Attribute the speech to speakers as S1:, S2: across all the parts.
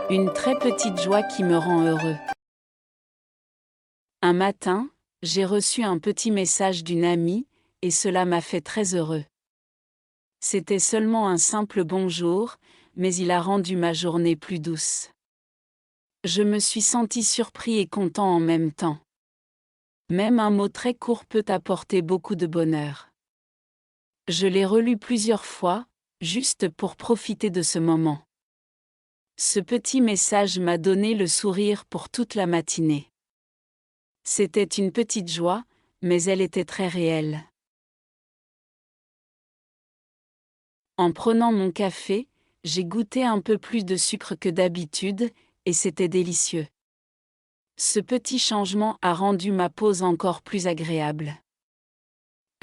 S1: Une très petite joie qui me rend heureux. Un matin, j'ai reçu un petit message d'une amie, et cela m'a fait très heureux. C'était seulement un simple bonjour, mais il a rendu ma journée plus douce. Je me suis senti surpris et content en même temps. Même un mot très court peut apporter beaucoup de bonheur. Je l'ai relu plusieurs fois, juste pour profiter de ce moment. Ce petit message m'a donné le sourire pour toute la matinée. C'était une petite joie, mais elle était très réelle. En prenant mon café, j'ai goûté un peu plus de sucre que d'habitude, et c'était délicieux. Ce petit changement a rendu ma pause encore plus agréable.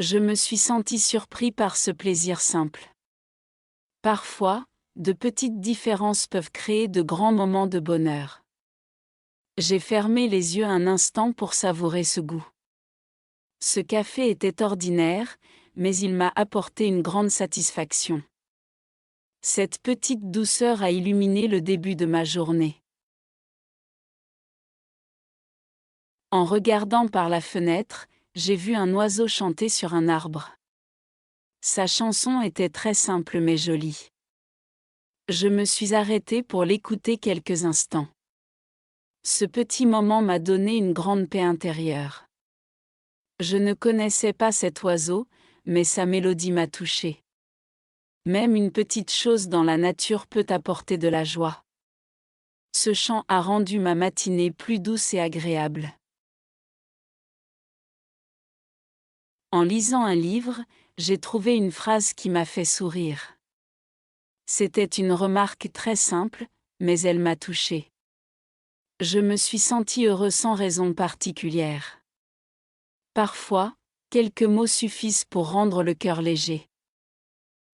S1: Je me suis senti surpris par ce plaisir simple. Parfois, de petites différences peuvent créer de grands moments de bonheur. J'ai fermé les yeux un instant pour savourer ce goût. Ce café était ordinaire, mais il m'a apporté une grande satisfaction. Cette petite douceur a illuminé le début de ma journée. En regardant par la fenêtre, j'ai vu un oiseau chanter sur un arbre. Sa chanson était très simple mais jolie. Je me suis arrêtée pour l'écouter quelques instants. Ce petit moment m'a donné une grande paix intérieure. Je ne connaissais pas cet oiseau, mais sa mélodie m'a touchée. Même une petite chose dans la nature peut apporter de la joie. Ce chant a rendu ma matinée plus douce et agréable. En lisant un livre, j'ai trouvé une phrase qui m'a fait sourire. C'était une remarque très simple, mais elle m'a touchée. Je me suis senti heureux sans raison particulière. Parfois, quelques mots suffisent pour rendre le cœur léger.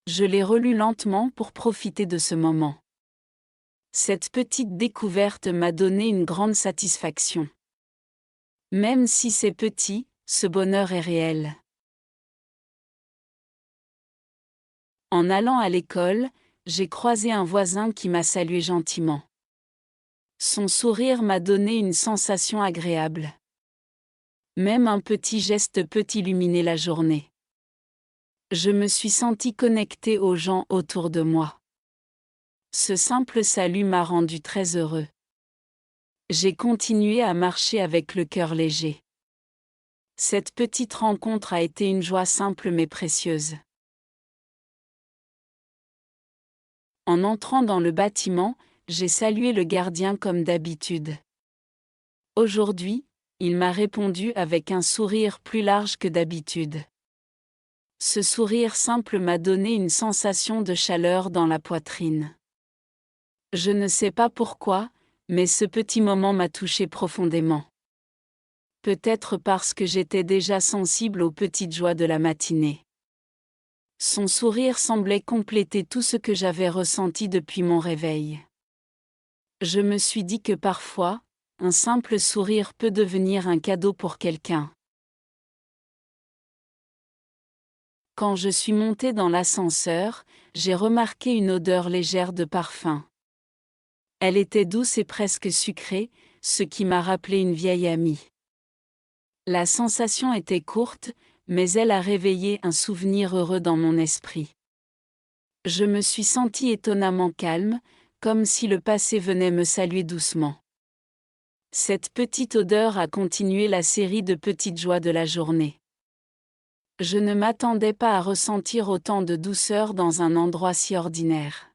S1: Je l'ai relu lentement pour profiter de ce moment. Cette petite découverte m'a donné une grande satisfaction. Même si c'est petit, ce bonheur est réel. En allant à l'école, j'ai croisé un voisin qui m'a salué gentiment. Son sourire m'a donné une sensation agréable. Même un petit geste peut illuminer la journée. Je me suis senti connecté aux gens autour de moi. Ce simple salut m'a rendu très heureux. J'ai continué à marcher avec le cœur léger. Cette petite rencontre a été une joie simple mais précieuse. En entrant dans le bâtiment, j'ai salué le gardien comme d'habitude. Aujourd'hui, il m'a répondu avec un sourire plus large que d'habitude. Ce sourire simple m'a donné une sensation de chaleur dans la poitrine. Je ne sais pas pourquoi, mais ce petit moment m'a touché profondément. Peut-être parce que j'étais déjà sensible aux petites joies de la matinée. Son sourire semblait compléter tout ce que j'avais ressenti depuis mon réveil. Je me suis dit que parfois, un simple sourire peut devenir un cadeau pour quelqu'un. Quand je suis montée dans l'ascenseur, j'ai remarqué une odeur légère de parfum. Elle était douce et presque sucrée, ce qui m'a rappelé une vieille amie. La sensation était courte, mais elle a réveillé un souvenir heureux dans mon esprit. Je me suis sentie étonnamment calme, comme si le passé venait me saluer doucement. Cette petite odeur a continué la série de petites joies de la journée. Je ne m'attendais pas à ressentir autant de douceur dans un endroit si ordinaire.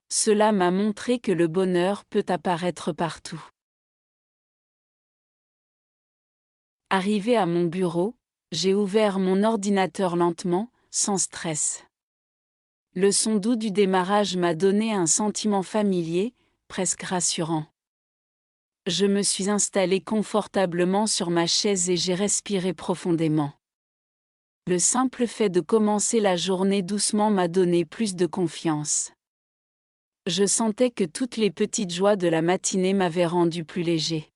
S1: Cela m'a montré que le bonheur peut apparaître partout. Arrivé à mon bureau, j'ai ouvert mon ordinateur lentement, sans stress. Le son doux du démarrage m'a donné un sentiment familier, presque rassurant. Je me suis installé confortablement sur ma chaise et j'ai respiré profondément. Le simple fait de commencer la journée doucement m'a donné plus de confiance. Je sentais que toutes les petites joies de la matinée m'avaient rendu plus léger.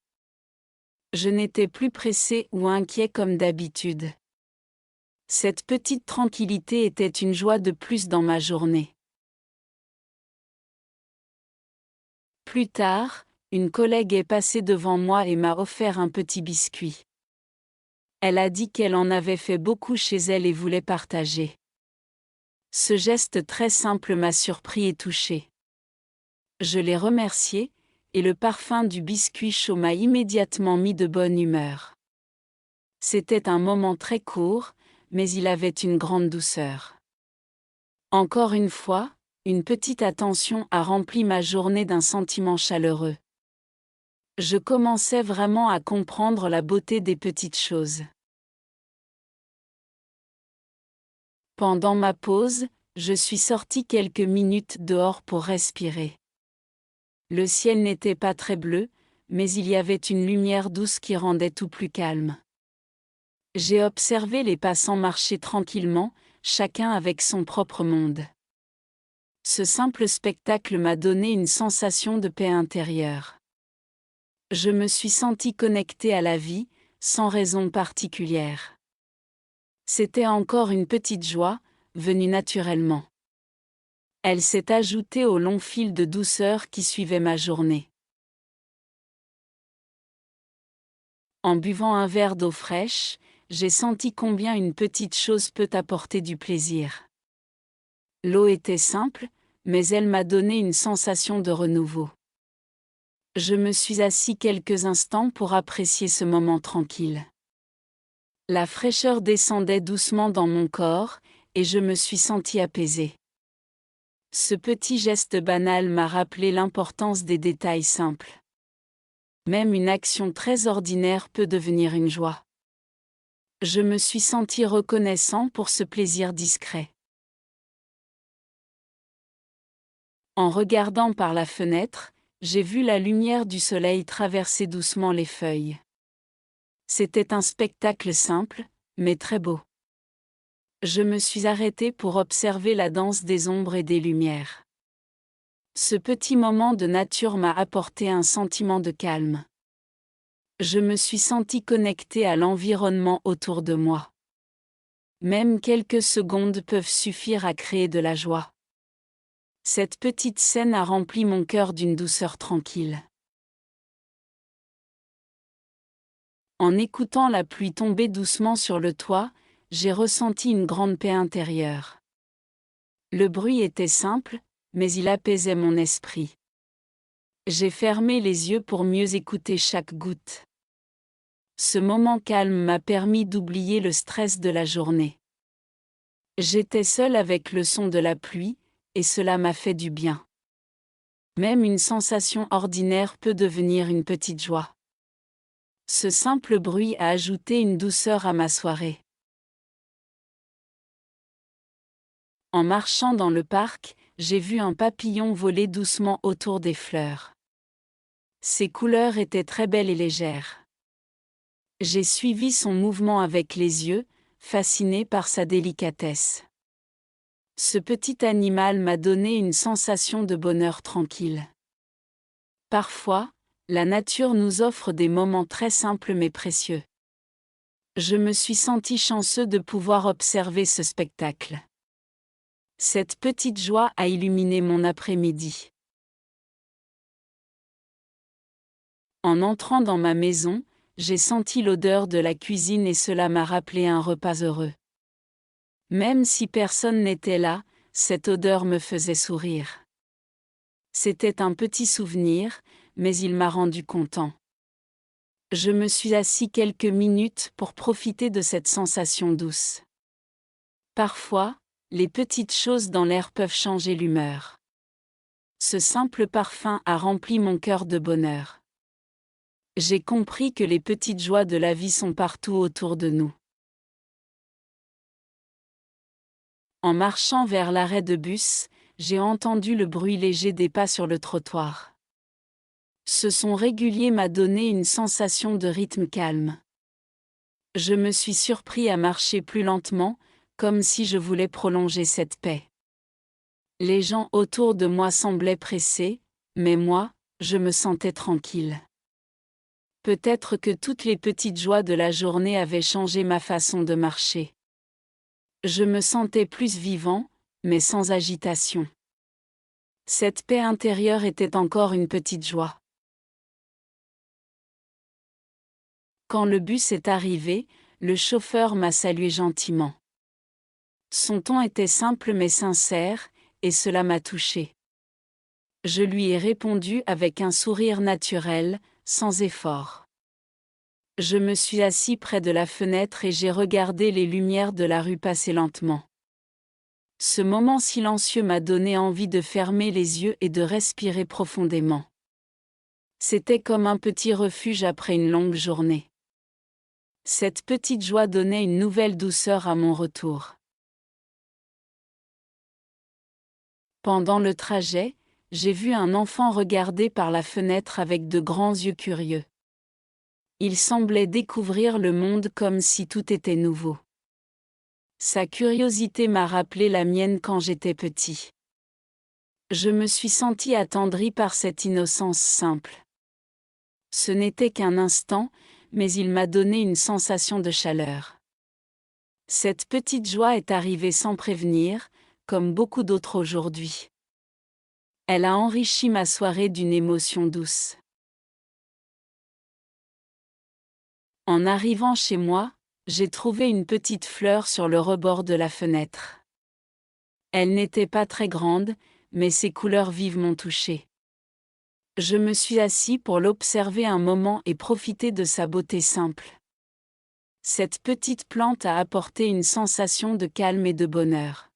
S1: Je n'étais plus pressé ou inquiet comme d'habitude. Cette petite tranquillité était une joie de plus dans ma journée. Plus tard, une collègue est passée devant moi et m'a offert un petit biscuit. Elle a dit qu'elle en avait fait beaucoup chez elle et voulait partager. Ce geste très simple m'a surpris et touché. Je l'ai remerciée, et le parfum du biscuit chaud m'a immédiatement mis de bonne humeur. C'était un moment très court, mais il avait une grande douceur. Encore une fois, une petite attention a rempli ma journée d'un sentiment chaleureux. Je commençais vraiment à comprendre la beauté des petites choses. Pendant ma pause, je suis sortie quelques minutes dehors pour respirer. Le ciel n'était pas très bleu, mais il y avait une lumière douce qui rendait tout plus calme. J'ai observé les passants marcher tranquillement, chacun avec son propre monde. Ce simple spectacle m'a donné une sensation de paix intérieure. Je me suis sentie connectée à la vie, sans raison particulière. C'était encore une petite joie, venue naturellement. Elle s'est ajoutée au long fil de douceur qui suivait ma journée. En buvant un verre d'eau fraîche, j'ai senti combien une petite chose peut apporter du plaisir. L'eau était simple, mais elle m'a donné une sensation de renouveau. Je me suis assis quelques instants pour apprécier ce moment tranquille. La fraîcheur descendait doucement dans mon corps, et je me suis sentie apaisée. Ce petit geste banal m'a rappelé l'importance des détails simples. Même une action très ordinaire peut devenir une joie. Je me suis senti reconnaissant pour ce plaisir discret. En regardant par la fenêtre, j'ai vu la lumière du soleil traverser doucement les feuilles. C'était un spectacle simple, mais très beau. Je me suis arrêtée pour observer la danse des ombres et des lumières. Ce petit moment de nature m'a apporté un sentiment de calme. Je me suis sentie connectée à l'environnement autour de moi. Même quelques secondes peuvent suffire à créer de la joie. Cette petite scène a rempli mon cœur d'une douceur tranquille. En écoutant la pluie tomber doucement sur le toit, j'ai ressenti une grande paix intérieure. Le bruit était simple, mais il apaisait mon esprit. J'ai fermé les yeux pour mieux écouter chaque goutte. Ce moment calme m'a permis d'oublier le stress de la journée. J'étais seule avec le son de la pluie, et cela m'a fait du bien. Même une sensation ordinaire peut devenir une petite joie. Ce simple bruit a ajouté une douceur à ma soirée. En marchant dans le parc, j'ai vu un papillon voler doucement autour des fleurs. Ses couleurs étaient très belles et légères. J'ai suivi son mouvement avec les yeux, fasciné par sa délicatesse. Ce petit animal m'a donné une sensation de bonheur tranquille. Parfois, la nature nous offre des moments très simples mais précieux. Je me suis senti chanceux de pouvoir observer ce spectacle. Cette petite joie a illuminé mon après-midi. En entrant dans ma maison, j'ai senti l'odeur de la cuisine et cela m'a rappelé un repas heureux. Même si personne n'était là, cette odeur me faisait sourire. C'était un petit souvenir, mais il m'a rendu content. Je me suis assis quelques minutes pour profiter de cette sensation douce. Parfois, les petites choses dans l'air peuvent changer l'humeur. Ce simple parfum a rempli mon cœur de bonheur. J'ai compris que les petites joies de la vie sont partout autour de nous. En marchant vers l'arrêt de bus, j'ai entendu le bruit léger des pas sur le trottoir. Ce son régulier m'a donné une sensation de rythme calme. Je me suis surpris à marcher plus lentement, comme si je voulais prolonger cette paix. Les gens autour de moi semblaient pressés, mais moi, je me sentais tranquille. Peut-être que toutes les petites joies de la journée avaient changé ma façon de marcher. Je me sentais plus vivant, mais sans agitation. Cette paix intérieure était encore une petite joie. Quand le bus est arrivé, le chauffeur m'a salué gentiment. Son ton était simple mais sincère, et cela m'a touché. Je lui ai répondu avec un sourire naturel, sans effort. Je me suis assis près de la fenêtre et j'ai regardé les lumières de la rue passer lentement. Ce moment silencieux m'a donné envie de fermer les yeux et de respirer profondément. C'était comme un petit refuge après une longue journée. Cette petite joie donnait une nouvelle douceur à mon retour. Pendant le trajet, j'ai vu un enfant regarder par la fenêtre avec de grands yeux curieux. Il semblait découvrir le monde comme si tout était nouveau. Sa curiosité m'a rappelé la mienne quand j'étais petit. Je me suis senti attendri par cette innocence simple. Ce n'était qu'un instant, mais il m'a donné une sensation de chaleur. Cette petite joie est arrivée sans prévenir, comme beaucoup d'autres aujourd'hui. Elle a enrichi ma soirée d'une émotion douce. En arrivant chez moi, j'ai trouvé une petite fleur sur le rebord de la fenêtre. Elle n'était pas très grande, mais ses couleurs vives m'ont touché. Je me suis assis pour l'observer un moment et profiter de sa beauté simple. Cette petite plante a apporté une sensation de calme et de bonheur.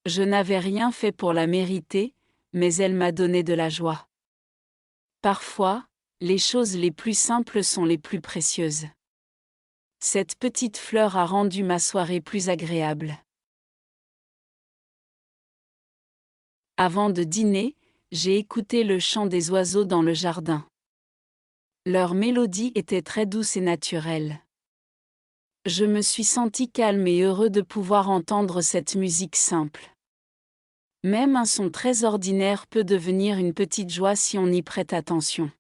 S1: Je n'avais rien fait pour la mériter, mais elle m'a donné de la joie. Parfois, les choses les plus simples sont les plus précieuses. Cette petite fleur a rendu ma soirée plus agréable. Avant de dîner, j'ai écouté le chant des oiseaux dans le jardin. Leur mélodie était très douce et naturelle. Je me suis senti calme et heureux de pouvoir entendre cette musique simple. Même un son très ordinaire peut devenir une petite joie si on y prête attention.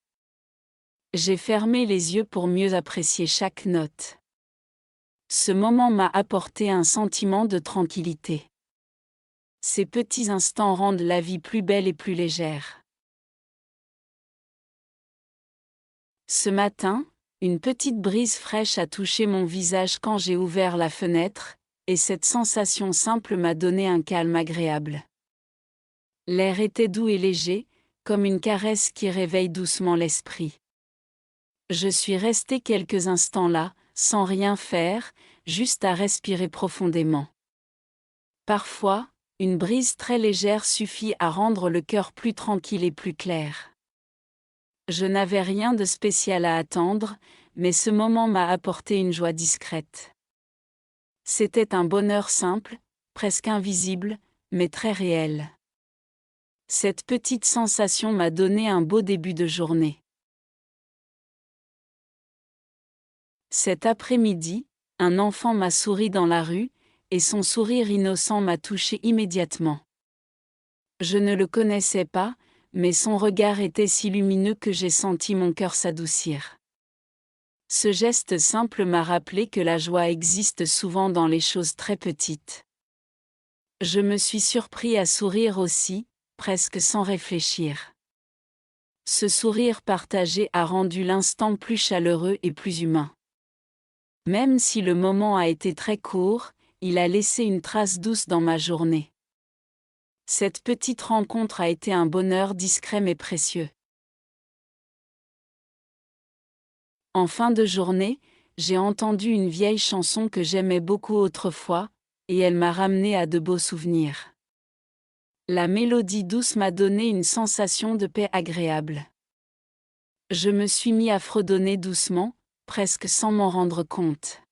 S1: J'ai fermé les yeux pour mieux apprécier chaque note. Ce moment m'a apporté un sentiment de tranquillité. Ces petits instants rendent la vie plus belle et plus légère. Ce matin, une petite brise fraîche a touché mon visage quand j'ai ouvert la fenêtre, et cette sensation simple m'a donné un calme agréable. L'air était doux et léger, comme une caresse qui réveille doucement l'esprit. Je suis resté quelques instants là, sans rien faire, juste à respirer profondément. Parfois, une brise très légère suffit à rendre le cœur plus tranquille et plus clair. Je n'avais rien de spécial à attendre, mais ce moment m'a apporté une joie discrète. C'était un bonheur simple, presque invisible, mais très réel. Cette petite sensation m'a donné un beau début de journée. Cet après-midi, un enfant m'a souri dans la rue, et son sourire innocent m'a touché immédiatement. Je ne le connaissais pas, mais son regard était si lumineux que j'ai senti mon cœur s'adoucir. Ce geste simple m'a rappelé que la joie existe souvent dans les choses très petites. Je me suis surpris à sourire aussi, presque sans réfléchir. Ce sourire partagé a rendu l'instant plus chaleureux et plus humain. Même si le moment a été très court, il a laissé une trace douce dans ma journée. Cette petite rencontre a été un bonheur discret mais précieux. En fin de journée, j'ai entendu une vieille chanson que j'aimais beaucoup autrefois, et elle m'a ramené à de beaux souvenirs. La mélodie douce m'a donné une sensation de paix agréable. Je me suis mis à fredonner doucement, presque sans m'en rendre compte.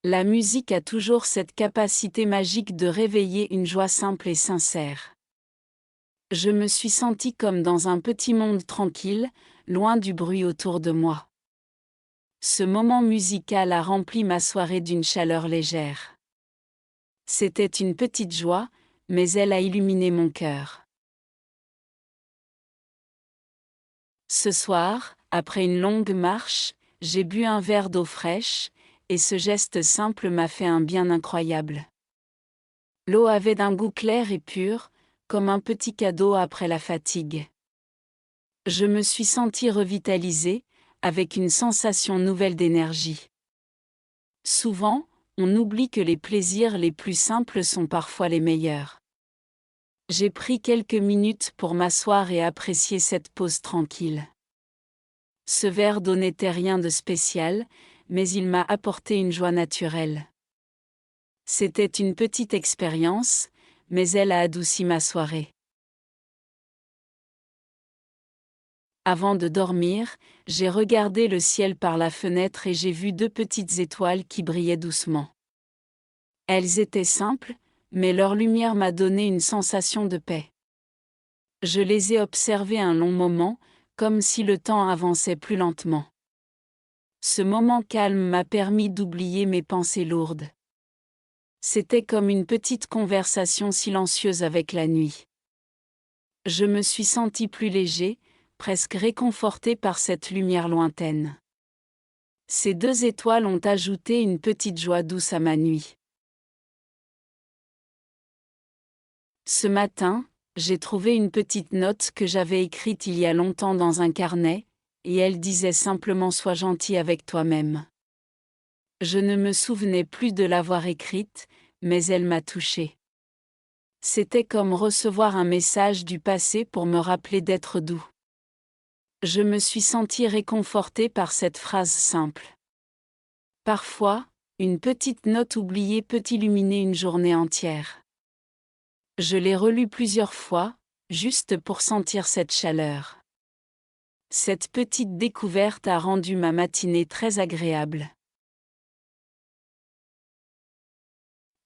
S1: La musique a toujours cette capacité magique de réveiller une joie simple et sincère. Je me suis senti comme dans un petit monde tranquille, loin du bruit autour de moi. Ce moment musical a rempli ma soirée d'une chaleur légère. C'était une petite joie, mais elle a illuminé mon cœur. Ce soir, après une longue marche, j'ai bu un verre d'eau fraîche, et ce geste simple m'a fait un bien incroyable. L'eau avait un goût clair et pur, comme un petit cadeau après la fatigue. Je me suis sentie revitalisée, avec une sensation nouvelle d'énergie. Souvent, on oublie que les plaisirs les plus simples sont parfois les meilleurs. J'ai pris quelques minutes pour m'asseoir et apprécier cette pause tranquille. Ce verre d'eau n'était rien de spécial, mais il m'a apporté une joie naturelle. C'était une petite expérience, mais elle a adouci ma soirée. Avant de dormir, j'ai regardé le ciel par la fenêtre et j'ai vu 2 petites étoiles qui brillaient doucement. Elles étaient simples, mais leur lumière m'a donné une sensation de paix. Je les ai observées un long moment, comme si le temps avançait plus lentement. Ce moment calme m'a permis d'oublier mes pensées lourdes. C'était comme une petite conversation silencieuse avec la nuit. Je me suis senti plus léger, presque réconforté par cette lumière lointaine. Ces 2 étoiles ont ajouté une petite joie douce à ma nuit. Ce matin, j'ai trouvé une petite note que j'avais écrite il y a longtemps dans un carnet, et elle disait simplement « Sois gentil avec toi-même ». Je ne me souvenais plus de l'avoir écrite, mais elle m'a touchée. C'était comme recevoir un message du passé pour me rappeler d'être doux. Je me suis sentie réconfortée par cette phrase simple. Parfois, une petite note oubliée peut illuminer une journée entière. Je l'ai relue plusieurs fois, juste pour sentir cette chaleur. Cette petite découverte a rendu ma matinée très agréable.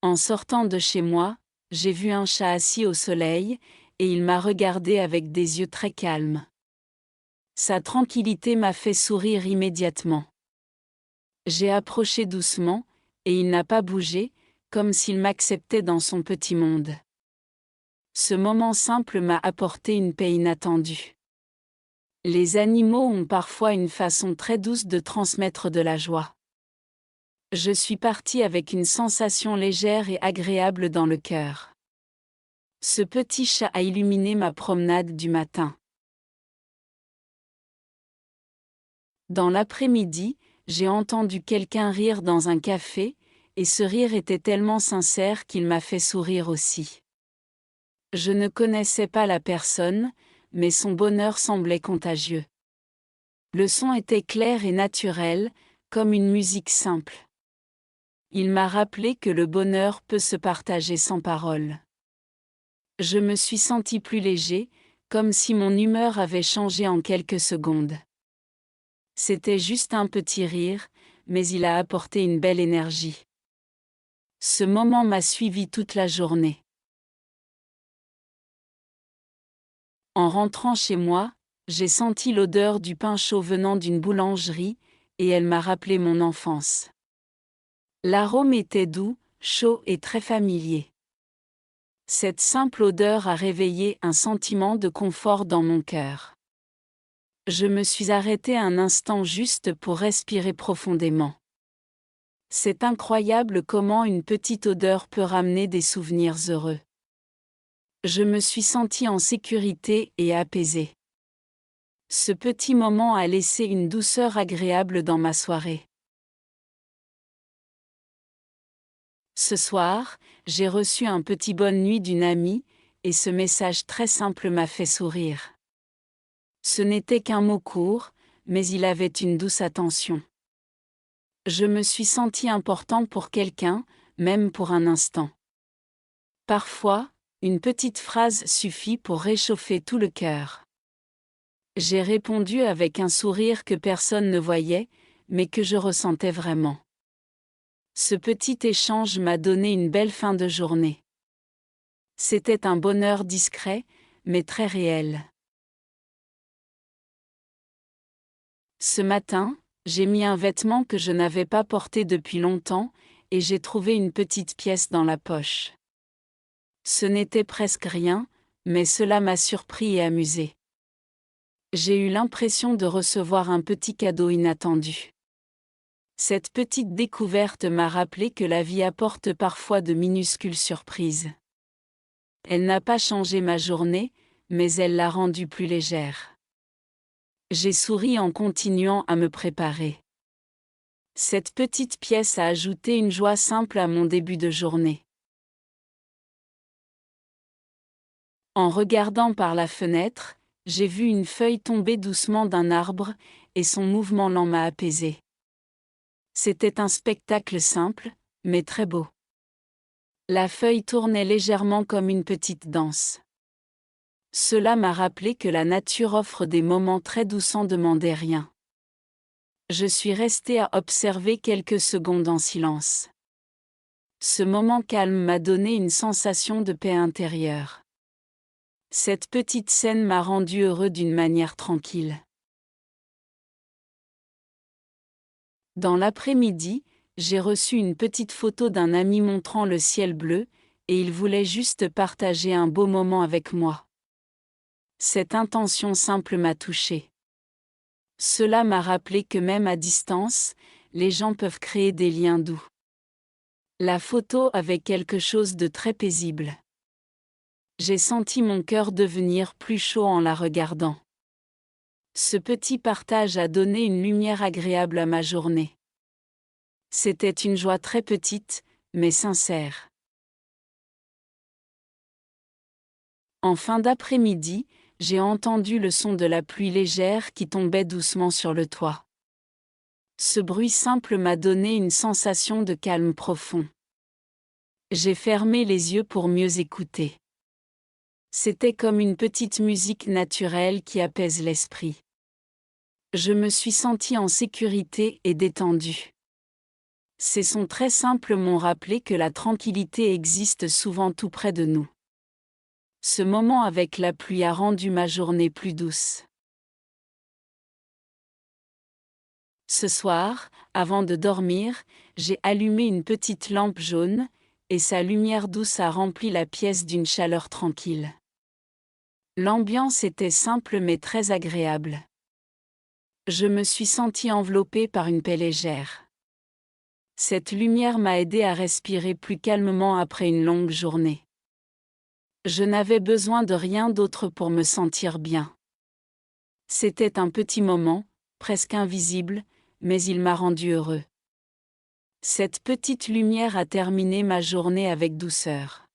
S1: En sortant de chez moi, j'ai vu un chat assis au soleil, et il m'a regardé avec des yeux très calmes. Sa tranquillité m'a fait sourire immédiatement. J'ai approché doucement, et il n'a pas bougé, comme s'il m'acceptait dans son petit monde. Ce moment simple m'a apporté une paix inattendue. Les animaux ont parfois une façon très douce de transmettre de la joie. Je suis partie avec une sensation légère et agréable dans le cœur. Ce petit chat a illuminé ma promenade du matin. Dans l'après-midi, j'ai entendu quelqu'un rire dans un café, et ce rire était tellement sincère qu'il m'a fait sourire aussi. Je ne connaissais pas la personne, mais son bonheur semblait contagieux. Le son était clair et naturel, comme une musique simple. Il m'a rappelé que le bonheur peut se partager sans parole. Je me suis senti plus léger, comme si mon humeur avait changé en quelques secondes. C'était juste un petit rire, mais il a apporté une belle énergie. Ce moment m'a suivi toute la journée. En rentrant chez moi, j'ai senti l'odeur du pain chaud venant d'une boulangerie, et elle m'a rappelé mon enfance. L'arôme était doux, chaud et très familier. Cette simple odeur a réveillé un sentiment de confort dans mon cœur. Je me suis arrêtée un instant juste pour respirer profondément. C'est incroyable comment une petite odeur peut ramener des souvenirs heureux. Je me suis sentie en sécurité et apaisée. Ce petit moment a laissé une douceur agréable dans ma soirée. Ce soir, j'ai reçu un petit bonne nuit d'une amie, et ce message très simple m'a fait sourire. Ce n'était qu'un mot court, mais il avait une douce attention. Je me suis sentie important pour quelqu'un, même pour un instant. Parfois, une petite phrase suffit pour réchauffer tout le cœur. J'ai répondu avec un sourire que personne ne voyait, mais que je ressentais vraiment. Ce petit échange m'a donné une belle fin de journée. C'était un bonheur discret, mais très réel. Ce matin, j'ai mis un vêtement que je n'avais pas porté depuis longtemps, et j'ai trouvé une petite pièce dans la poche. Ce n'était presque rien, mais cela m'a surpris et amusé. J'ai eu l'impression de recevoir un petit cadeau inattendu. Cette petite découverte m'a rappelé que la vie apporte parfois de minuscules surprises. Elle n'a pas changé ma journée, mais elle l'a rendue plus légère. J'ai souri en continuant à me préparer. Cette petite pièce a ajouté une joie simple à mon début de journée. En regardant par la fenêtre, j'ai vu une feuille tomber doucement d'un arbre, et son mouvement lent m'a apaisé. C'était un spectacle simple, mais très beau. La feuille tournait légèrement comme une petite danse. Cela m'a rappelé que la nature offre des moments très doux sans demander rien. Je suis resté à observer quelques secondes en silence. Ce moment calme m'a donné une sensation de paix intérieure. Cette petite scène m'a rendu heureux d'une manière tranquille. Dans l'après-midi, j'ai reçu une petite photo d'un ami montrant le ciel bleu, et il voulait juste partager un beau moment avec moi. Cette intention simple m'a touchée. Cela m'a rappelé que même à distance, les gens peuvent créer des liens doux. La photo avait quelque chose de très paisible. J'ai senti mon cœur devenir plus chaud en la regardant. Ce petit partage a donné une lumière agréable à ma journée. C'était une joie très petite, mais sincère. En fin d'après-midi, j'ai entendu le son de la pluie légère qui tombait doucement sur le toit. Ce bruit simple m'a donné une sensation de calme profond. J'ai fermé les yeux pour mieux écouter. C'était comme une petite musique naturelle qui apaise l'esprit. Je me suis senti en sécurité et détendu. Ces sons très simples m'ont rappelé que la tranquillité existe souvent tout près de nous. Ce moment avec la pluie a rendu ma journée plus douce. Ce soir, avant de dormir, j'ai allumé une petite lampe jaune, et sa lumière douce a rempli la pièce d'une chaleur tranquille. L'ambiance était simple mais très agréable. Je me suis senti enveloppé par une paix légère. Cette lumière m'a aidé à respirer plus calmement après une longue journée. Je n'avais besoin de rien d'autre pour me sentir bien. C'était un petit moment, presque invisible, mais il m'a rendu heureux. Cette petite lumière a terminé ma journée avec douceur.